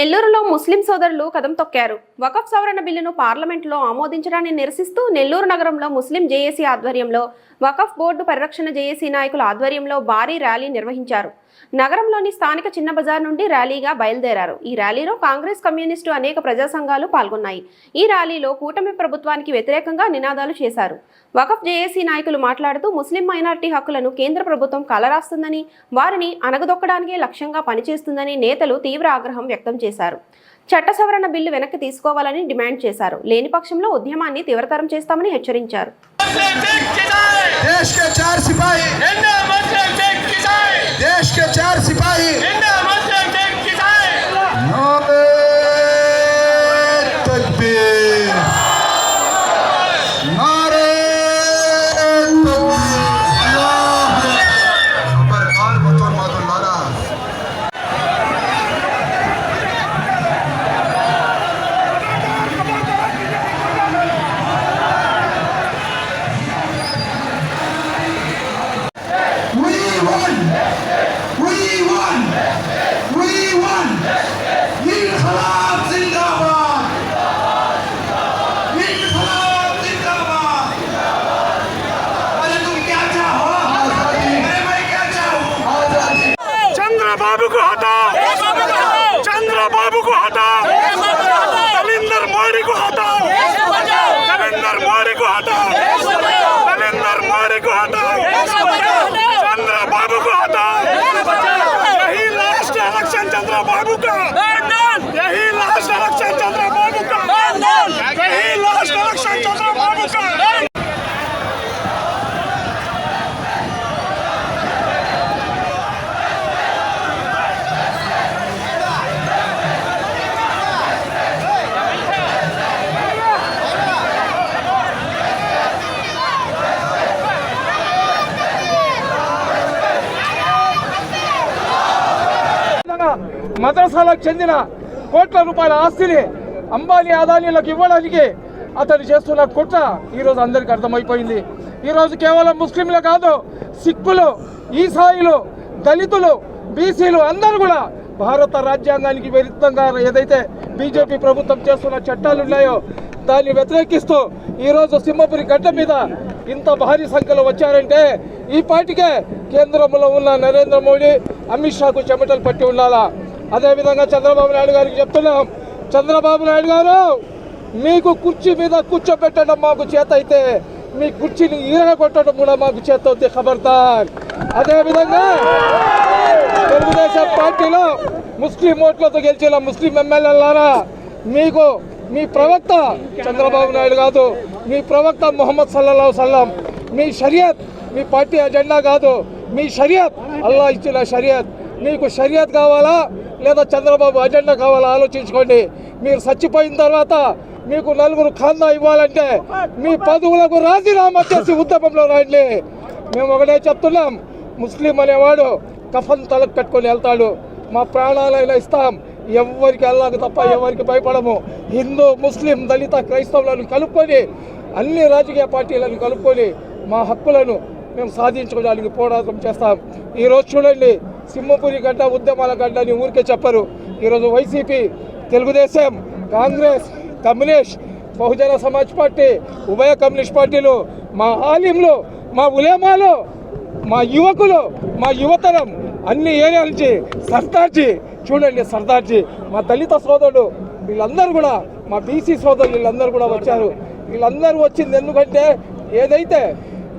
నెల్లూరులో ముస్లిం సోదరులు కదం తొక్కారు. వకఫ్ సవరణ బిల్లును పార్లమెంటులో ఆమోదించడాన్ని నిరసిస్తూ నెల్లూరు నగరంలో ముస్లిం జేఏసీ ఆధ్వర్యంలో వకఫ్ బోర్డు పరిరక్షణ జేఏసీ నాయకుల ఆధ్వర్యంలో భారీ ర్యాలీ నిర్వహించారు. నగరంలోని స్థానిక చిన్న బజార్ నుండి ర్యాలీగా బయలుదేరారు. ఈ ర్యాలీలో కాంగ్రెస్, కమ్యూనిస్టు అనేక ప్రజా సంఘాలు పాల్గొన్నాయి. ఈ ర్యాలీలో కూటమి ప్రభుత్వానికి వ్యతిరేకంగా నినాదాలు చేశారు. వకఫ్ జేఏసీ నాయకులు మాట్లాడుతూ ముస్లిం మైనారిటీ హక్కులను కేంద్ర ప్రభుత్వం కలరాస్తుందని, వారిని అణగదొక్కడానికే లక్ష్యంగా పనిచేస్తుందని నేతలు తీవ్ర ఆగ్రహం వ్యక్తం చేశారు. చట్ట సవరణ బిల్లు వెనక్కి తీసుకోవాలని డిమాండ్ చేశారు. లేని పక్షంలో ఉద్యమాన్ని తీవ్రతరం చేస్తామని హెచ్చరించారు. चंद्रबाबू को हटाओ, चंद्रबाबू को हटाओ, नरेंद्र मोदी को हटाओ, नरेंद्र मोदी को हटाओ, नरेंद्र मोदी को हटाओ, चंद्रबाबू को हटाओ। यही लास्ट इलेक्शन चंद्रबाबू का, यही लास्ट इलेक्शन चंद्रबाबू का, यही लास्ट इलेक्शन चंद्रबाबू का। మద్రసాలకు చెందిన కోట్ల రూపాయల ఆస్తిని అంబానీ అదానీలకు ఇవ్వడానికి అతను చేస్తున్న కుట్ర ఈరోజు అందరికీ అర్థమైపోయింది. ఈరోజు కేవలం ముస్లింలు కాదు, సిక్కులు, ఈసాయిలు, దళితులు, బీసీలు అందరూ కూడా భారత రాజ్యాంగానికి విరుద్ధంగా ఏదైతే బీజేపీ ప్రభుత్వం చేస్తున్న చట్టాలు ఉన్నాయో దాన్ని వ్యతిరేకిస్తూ ఈరోజు సింహపురి గడ్డ మీద ఇంత భారీ సంఖ్యలో వచ్చారంటే ఈ పార్టీకే కేంద్రంలో ఉన్న నరేంద్ర మోడీ, అమిత్ షాకు చెమటలు పట్టి ఉండాలా. అదేవిధంగా చంద్రబాబు నాయుడు గారికి చెప్తున్నాం, చంద్రబాబు నాయుడు గారు మీకు కుర్చీ మీద కూర్చోబెట్టడం మాకు చేత అయితే మీ కుర్చీని ఈరగ కొట్టడం కూడా మాకు చేత అవుతే ఖబర్దార్. అదేవిధంగా తెలుగుదేశం పార్టీలో ముస్లిం ఓట్లతో గెలిచిన ముస్లిం ఎమ్మెల్యేలారా, మీకు మీ ప్రవక్త చంద్రబాబు నాయుడు కాదు, మీ ప్రవక్త ముహమ్మద్ సల్లల్లాహు అలైహి వసల్లం, మీ షరియత్ మీ పార్టీ అజెండా కాదు, మీ షరియత్ అల్లా ఇచ్చిన షరియత్. మీకు షరియత్ కావాలా లేదా చంద్రబాబు అజెండా కావాలా ఆలోచించుకోండి. మీరు చచ్చిపోయిన తర్వాత మీకు నలుగురు ఖాందా ఇవ్వాలంటే మీ పదవులకు రాజీనామా చేసి ఉద్యమంలో రండి. మేము ఒకటే చెప్తున్నాం, ముస్లిం అనేవాడు కఫన్ తలకు పెట్టుకొని వెళ్తాడు, మా ప్రాణాలైనా ఇస్తాం, ఎవరికి అల్లాకు తప్ప ఎవరికి భయపడము. హిందూ, ముస్లిం, దళిత, క్రైస్తవులను కలుపుకొని అన్ని రాజకీయ పార్టీలను కలుపుకొని మా హక్కులను మేము సాధించుకోవడానికి పోరాటం చేస్తాం. ఈరోజు చూడండి, సింహపురి గడ్డ ఉద్యమాల గడ్డ అని ఊరికే చెప్పరు. ఈరోజు YCP, Telugu Desam, Congress, communist, Bahujan Samaj party, ఉభయ కమ్యూనిస్ట్ పార్టీలు, మా ఆలింలు, మా ఉలేమాలు, మా యువకులు, మా యువతరం అన్ని ఏరియా నుంచి సర్దార్జీ చూడండి, సర్దార్జీ, మా దళిత సోదరుడు వీళ్ళందరూ కూడా, మా బీసీ సోదరులు వీళ్ళందరూ కూడా వచ్చారు. వీళ్ళందరూ వచ్చింది ఎందుకంటే ఏదైతే